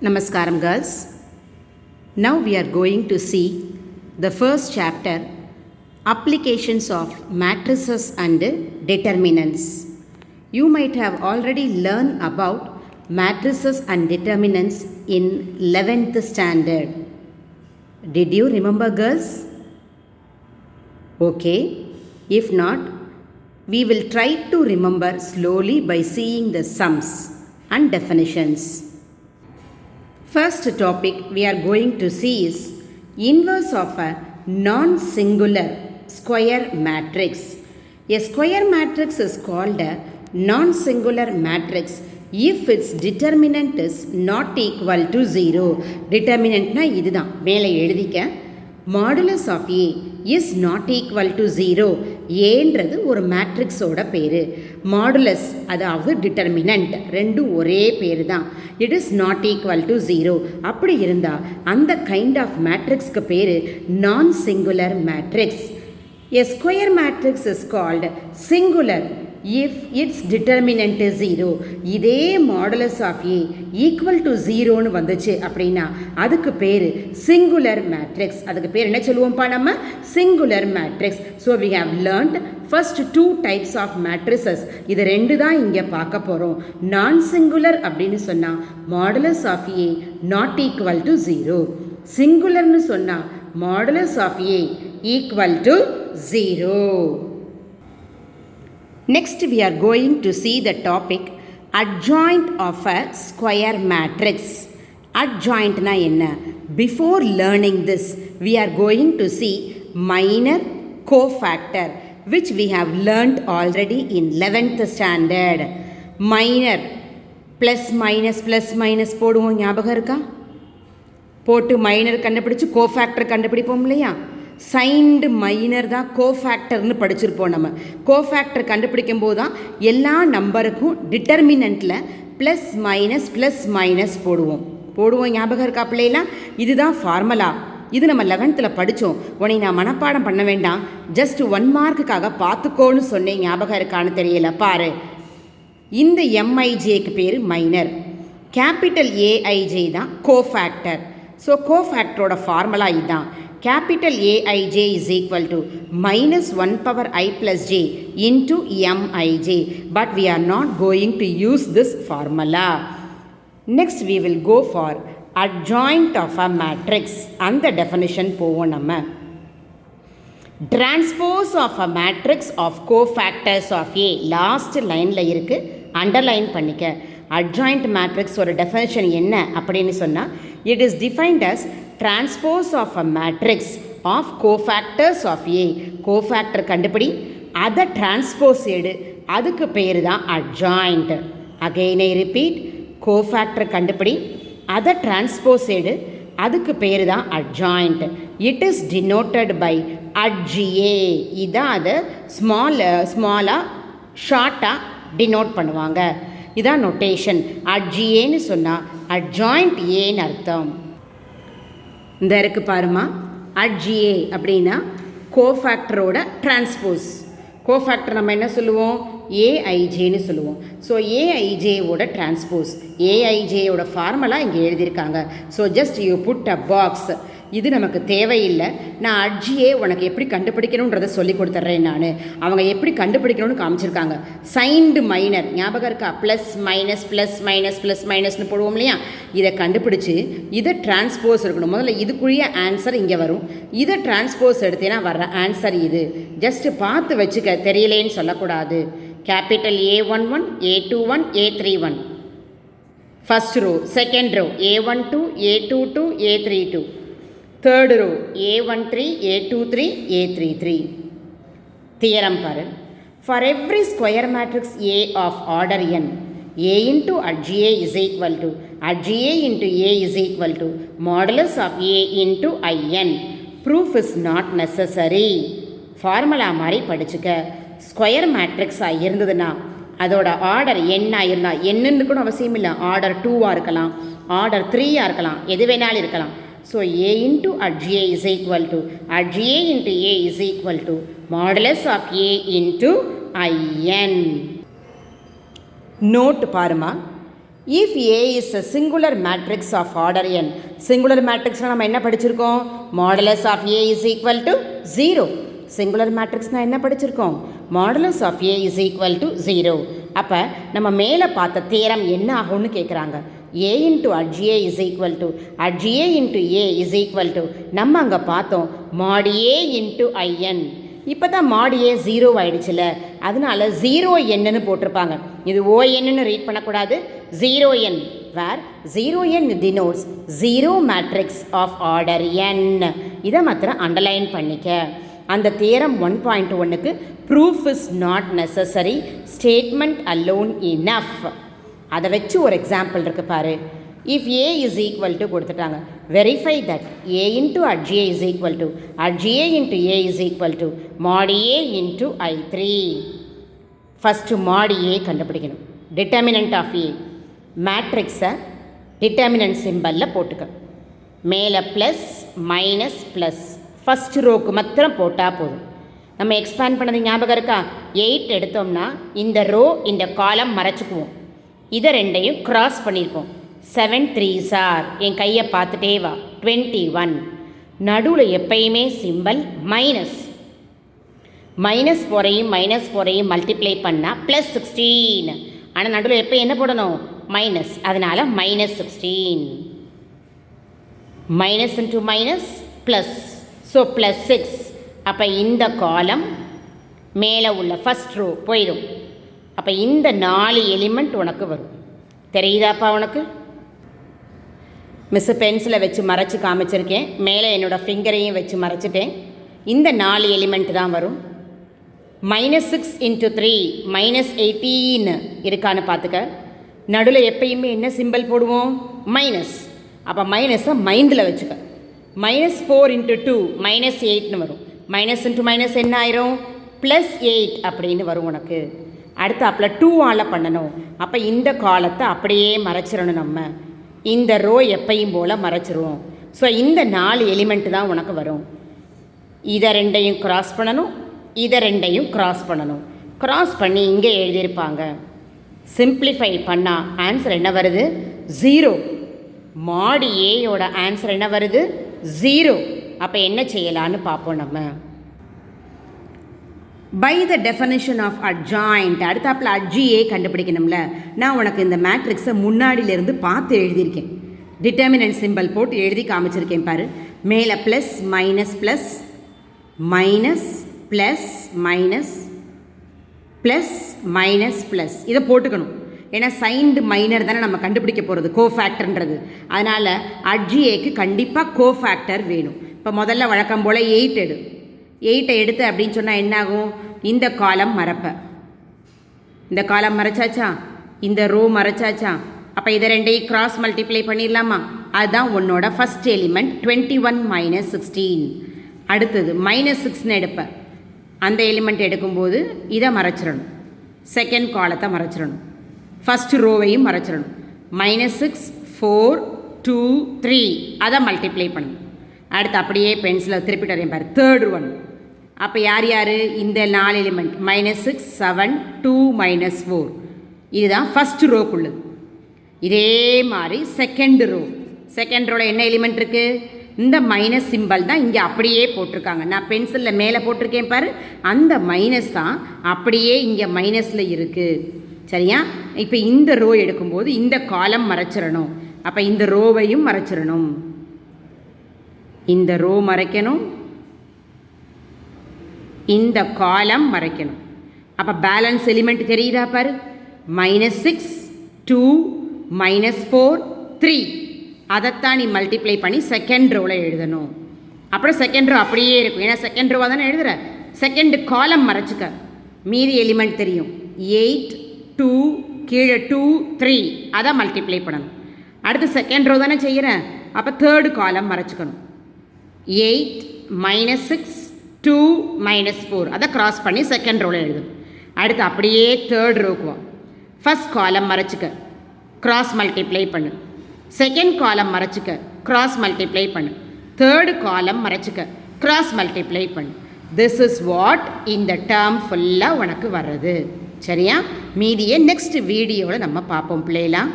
Namaskaram girls. Now we are going to see the first chapter, applications of matrices and determinants. You might have already learned about matrices and determinants in 11th standard. Did you remember girls? Okay, if not, we will try to remember slowly by seeing the sums and definitions. First topic we are going to see is inverse of a non-singular square matrix. A square matrix is called a non-singular matrix if its determinant is not equal to 0. Determinant na இதுதான் மேலே எழுதிக்க. Modulus of A is not equal to 0. ஏன்றது ஒரு மேட்ரிக்ஸோட பேர். Modulus அதாவது determinant ரெண்டும் ஒரே பேர் தான். It is not equal to 0. அப்படி இருந்தால் அந்த கைண்ட் ஆஃப் மேட்ரிக்ஸ்க்கு பேர் non singular matrix. A square matrix is called singular if its determinant is 0. இதே modulus of A equal to 0ன்னு வந்துச்சு அப்படின்னா அதுக்கு பேர் சிங்குலர் மேட்ரிக்ஸ். அதுக்கு பேர் என்ன சொல்லுவோம்ப்பா நம்ம? Singular matrix. So we have learned first 2 types of matrices. இது ரெண்டு தான் இங்கே பார்க்க போகிறோம். நான் சிங்குலர் அப்படின்னு சொன்னால் modulus of A not equal to 0. சிங்குலர்னு சொன்னால் modulus of A equal to 0. Next we are going to see the topic adjoint of a square matrix. Adjoint na enna? Before learning this we are going to see minor cofactor which we have learnt already in 11th standard. Minor plus minus போடுவோம், ஞாபகம் இருக்கா? போட்டு minor கண்டுபிடிச்சு cofactor கண்டுபிடிப்போம் இல்லையா? Signed minor தான் கோஃபேக்டர்னு படிச்சிருப்போம். நம்ம கோஃபேக்டர் கண்டுபிடிக்கும் போது தான் எல்லா நம்பருக்கும் டிட்டர்மினண்ட்டில் ப்ளஸ் மைனஸ் போடுவோம். ஞாபகம் இருக்கா பிள்ளைலாம்? இதுதான் ஃபார்முலா. இது நம்ம 11th படித்தோம். உன்னை நான் மனப்பாடம் பண்ண வேண்டாம், ஜஸ்ட் 1 மார்க்குக்காக பார்த்துக்கோன்னு சொன்னேன். ஞாபகம் இருக்கான்னு தெரியல, பாரு. இந்த எம்ஐஜேக்கு பேர் மைனர், கேபிட்டல் ஏஐஜே தான் கோஃபேக்டர். ஸோ கோஃபேக்டரோட ஃபார்முலா இதுதான். Capital Aij is equal to minus 1 power I plus j into Mij. But we are not going to use this formula. Next we will go for adjoint of a matrix. And the definition போவோம் நம்ம. Transpose of a matrix of cofactors of A. Last lineல இருக்கு, underline பண்ணிக்க. Adjoint matrix ஒரு definition என்ன அப்படின்னு சொன்னால், it is defined as transpose of a matrix of cofactors of A. cofactor கண்டுபிடி, அதை transpose எடு, அதுக்கு பேர் தான் adjoint. Again I repeat, cofactor கண்டுபிடி, அதை transpose எடு, அதுக்கு பேர் தான் adjoint. It is denoted by adja. இதான் அது ஸ்மாலாக ஷார்ட்டாக டினோட் பண்ணுவாங்க. இதான் நொட்டேஷன். adjaன்னு சொன்னால் adjoint ஏன்னு அர்த்தம். இந்த இருக்கு பாருமா, adja அப்படின்னா கோஃபேக்டரோட டிரான்ஸ்போஸ். கோஃபேக்டர் நம்ம என்ன சொல்லுவோம்? ஏஐஜேன்னு சொல்லுவோம். ஸோ ஏஐஜேவோட டிரான்ஸ்போஸ். ஏஐஜேயோட ஃபார்முலா இங்கே எழுதியிருக்காங்க. So just you put a box. இது நமக்கு தேவையில்லை. நான் அட்ஜியே உனக்கு எப்படி கண்டுபிடிக்கணுன்றதை சொல்லி கொடுத்துட்றேன். நான் அவங்க எப்படி கண்டுபிடிக்கணும்னு காமிச்சிருக்காங்க. சைன்டு மைனர் ஞாபகம் இருக்கா? ப்ளஸ் மைனஸ்னு போடுவோம் இல்லையா? இதை கண்டுபிடிச்சி இதை டிரான்ஸ்போஸ் இருக்கணும். முதல்ல இதுக்குரிய ஆன்சர் இங்கே வரும். இதை டிரான்ஸ்போஸ் எடுத்தேன்னா வர்ற ஆன்சர் இது. ஜஸ்ட்டு பார்த்து வச்சுக்க, தெரியலேன்னு சொல்லக்கூடாது. Capital A11, A21, A31 first row, second row A12, A22, A32, third row A13, A23, A33. Theorem பாரு. For every square matrix A of order n, A into adja is equal to adja into A is equal to modulus of A into In. Proof is not necessary. Formula மாதிரி படிச்சுக்க. Square மேட்ரிக்ஸாக இருந்ததுன்னா அதோட order என்னாக இருந்தால், என்னன்னு கூட அவசியம் இல்லை, order 2ஆக இருக்கலாம், ஆர்டர் 3ஆக இருக்கலாம், எது வேணாலும் இருக்கலாம். So A into adja is equal to adja into A is equal to modulus of A into In. Note பாருமா, If A is a singular matrix of order n, singular matrixனா நம்ம என்ன படிச்சிருக்கோம்? Modulus of A is equal to 0. Singular matrixனா என்ன படிச்சிருக்கோம்? Modulus of A is equal to 0. அப்போ நம்ம மேலே பார்த்த தேரம் என்ன ஆகும்னு கேட்குறாங்க. A into adj is equal to adj into A is equal to நம்ம அங்கே பார்த்தோம் mod A into in. இப்போ தான் mod A 0 ஆகிடுச்சுல, அதனால 0n போட்டிருப்பாங்க. இது ON ரீட் பண்ணக்கூடாது, 0n, where 0n denotes 0 matrix of order n. இதை மாத்திரம் அண்டர்லைன் பண்ணிக்க. அந்த தேரம் 1.1க்கு proof is not necessary, statement alone enough. அதை வச்சு ஒரு எக்ஸாம்பிள் இருக்குது பாரு. If A is equal to கொடுத்துட்டாங்க, verify that A into adj is equal to adj into A is equal to mod A into I3. First mod A கண்டுபிடிக்கணும். Determinant of A மேட்ரிக்ஸை determinant சிம்பலில் போட்டுக்க. மேலே plus minus plus first ரோக்கு மாத்திரம் போட்டால் போதும். நம்ம expand பண்ணது ஞாபகம் இருக்கா? 8 எடுத்தோம்னா இந்த ரோ இந்த காலம் மறைச்சிக்குவோம். இதை ரெண்டையும் க்ராஸ் பண்ணியிருக்கோம். 7 3s are, என் கையை பார்த்துட்டே வா, 21. நடுவில் எப்பயுமே சிம்பல் மைனஸ். -4ஐயும் மல்டிப்ளை பண்ணால் +16. ஆனால் நடுவில் எப்போ என்ன போடணும்? மைனஸ். அதனால் -16. Minus into minus plus, so +6. அப்போ இந்த காலம் மேலே உள்ள ஃபஸ்ட் ரோ போயிடும். அப்போ இந்த 4 எலிமெண்ட் உனக்கு வரும். தெரியுதாப்பா உனக்கு? மிஸ்ஸு பென்சிலை வச்சு மறைச்சி காமிச்சிருக்கேன், மேலே என்னோடய ஃபிங்கரையும் வச்சு மறைச்சிட்டேன். இந்த 4 எலிமெண்ட் தான் வரும். -6 × 3 -18 இருக்கான்னு பார்த்துக்க. நடுவில் எப்பயுமே என்ன சிம்பிள் போடுவோம்? மைனஸ். அப்போ மைனஸை மைண்டில் வச்சுக்க. -4 × 2 -8ன்னு வரும். மைனஸ் இன்ட்டு மைனஸ் என்ன ஆயிரும்? +8 அப்படின்னு வரும் உனக்கு. அடுத்து அப்போ 2ஆல் பண்ணணும். அப்போ இந்த காலத்தை அப்படியே மறைச்சிடணும். நம்ம இந்த ரோ எப்பையும் போல் மறைச்சிருவோம். ஸோ இந்த 4 எலிமெண்ட் தான் உனக்கு வரும். இதை ரெண்டையும் க்ராஸ் பண்ணணும், இதை ரெண்டையும் க்ராஸ் பண்ணணும். க்ராஸ் பண்ணி இங்கே எழுதியிருப்பாங்க. சிம்பிளிஃபை பண்ணால் ஆன்சர் என்ன வருது? 0. mod Aயோட ஆன்சர் என்ன வருது? 0. அப்போ என்ன செய்யலான்னு பார்ப்போம் நம்ம. By the definition of adjoint, அடுத்தாப்பில் adj A கண்டுபிடிக்கணும்ல. நான் உனக்கு இந்த மேட்ரிக்ஸை முன்னாடியிலேருந்து பார்த்து எழுதியிருக்கேன். டிட்டர்மினன்ட் சிம்பிள் போட்டு எழுதி காமிச்சிருக்கேன் பாரு. மேலே plus minus plus minus plus minus plus minus plus இதை போட்டுக்கணும். ஏன்னா சைன்டு மைனர் தானே நம்ம கண்டுபிடிக்க போகிறது, கோஃபேக்டர்ன்றது. அதனால் adj Aக்கு கண்டிப்பாக கோஃபேக்டர் வேணும். இப்போ முதல்ல வழக்கம் போல் 8 எடு. 8ஐ எடுத்து அப்படின்னு சொன்னால் என்னாகும்? இந்த காலம் மறைப்ப. இந்த காலம் மறைச்சாச்சா, இந்த ரோ மறைச்சாச்சா. அப்போ இதை ரெண்டையும் கிராஸ் மல்டிப்ளை பண்ணிடலாமா? அதுதான் உன்னோட ஃபஸ்ட் எலிமெண்ட் 21 - 16. அடுத்தது -6ன்னு எடுப்பேன். அந்த எலிமெண்ட் எடுக்கும்போது இதை மறைச்சிடணும், செகண்ட் காலத்தை மறைச்சிடணும், ஃபஸ்ட்டு ரோவையும் மறைச்சிடணும். -6 4 2 3 அதை மல்டிப்ளை பண்ணணும். அடுத்து அப்படியே பென்சிலை திருப்பிட்டு வரேன் பாரு, தேர்ட் ஒன். அப்போ யார் யார்? இந்த 4 எலிமெண்ட் -6 7 2 -4 இதுதான் ஃபஸ்ட்டு ரோக்குள்ளது. இதே மாதிரி செகண்ட் ரோவில் என்ன எலிமெண்ட் இருக்குது? இந்த மைனஸ் சிம்பல் தான் இங்கே அப்படியே போட்டிருக்காங்க. நான் பென்சிலில் மேலே போட்டிருக்கேன் பாரு, அந்த மைனஸ் தான் அப்படியே இங்கே மைனஸில் இருக்குது. சரியா? இப்போ இந்த ரோ எடுக்கும்போது இந்த காலம் மறைச்சிடணும். அப்போ இந்த ரோவையும் மறைச்சிடணும், இந்த ரோ மறைக்கணும், இந்த காலம் மறைக்கணும். அப்போ பேலன்ஸ் எலிமெண்ட் தெரியுதா பாரு? -6 2 -4 3 அதைத்தான் நீ மல்டிப்ளை பண்ணி செகண்ட் ரோவில் எழுதணும். அப்புறம் செகண்ட் ரோ அப்படியே இருக்கும், ஏன்னா செகண்ட் ரோவாக தானே எழுதுகிற. செகண்ட் காலம் மறைச்சிக்க, மீதி எலிமெண்ட் தெரியும். 8 2 கீழே 2 3 அதை மல்டிப்ளை பண்ணணும். அடுத்து செகண்ட் ரோ தானே செய்கிறேன், அப்போ தேர்டு காலம் மறைச்சிக்கணும். 8 -6 2 -4 அதை கிராஸ் பண்ணி செகண்ட் ரோவில் எழுதணும். அடுத்து அப்படியே தேர்ட் ரோக்குவோம். ஃபஸ்ட் காலம் மறைச்சிக்க, கிராஸ் மல்டிப்ளை பண்ணு. செகண்ட் காலம் மறைச்சிக்க, கிராஸ் மல்டிப்ளை பண்ணு. தேர்டு காலம் மறைச்சிக்க, கிராஸ் மல்டிப்ளை பண்ணு. திஸ் இஸ் வாட் இந்த டேர்ம் ஃபுல்லாக உனக்கு வர்றது. சரியா? மீதியை நெக்ஸ்ட் வீடியோவில் நம்ம பார்ப்போம் பிள்ளைலாம்.